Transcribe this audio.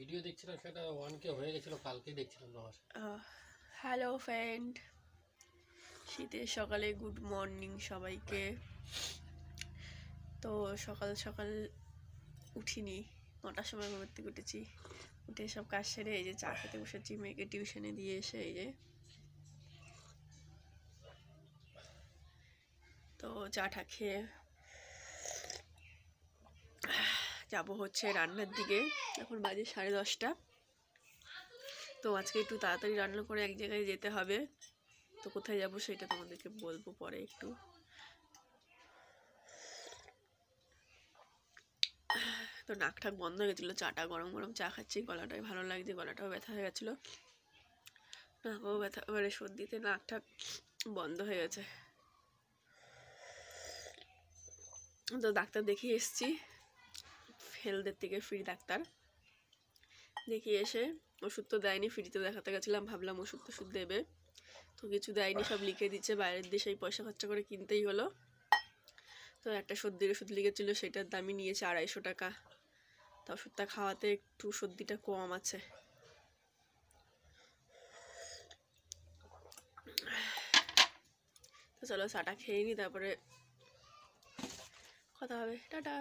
Video দেখছিলাম সেটা 1K হয়ে গেছিল, কালকেই দেখছিলাম তোমার। হ্যালো ফ্রেন্ড, শীতের সকালে গুড মর্নিং সবাইকে। তো সকাল সকাল উঠিনি, 9টার সময় ঘুম থেকে উঠেছি। উঠে সব কাজ সেরে এই যে চা খেতে বসেছি, মেয়েকে টিউশনে দিয়ে এসে এই যে তো চাটা খেয়ে যাবো হচ্ছে রান্নার দিকে। এখন বাজে 10:30। তো আজকে একটু তাড়াতাড়ি রান্না করে এক জায়গায় যেতে হবে। তো কোথায় যাবো সেটা তোমাদেরকে বলবো পরে একটু। তো নাক ঠাক বন্ধ হয়ে গেছিলো, চাটা গরম গরম চা খাচ্ছি, গলাটাই ভালো লাগছে, গলাটাও ব্যথা হয়ে গেছিলো, নাকও ব্যথা, মানে সর্দিতে নাক ঠাক বন্ধ হয়ে গেছে। তো ডাক্তার দেখিয়ে এসছি, হেলথের থেকে ফ্রি ডাক্তার দেখিয়ে এসে ওষুধ তো দেয়নি, ফ্রিতে দেখাতে গেছিলাম, ভাবলাম ওষুধ টষুধ দেবে, তো কিছু দেয়নি, সব লিখে দিচ্ছে, বাইরের দেশেই পয়সা খরচা করে কিনতেই হলো। তো একটা সর্দির ওষুধ লিখেছিল, সেটার দামই নিয়েছে 250 টাকা। তা ওষুধটা খাওয়াতে একটু সর্দিটা কম আছে। তো চলো চাটা খেয়ে নি, তারপরে কথা হবে। টাটা।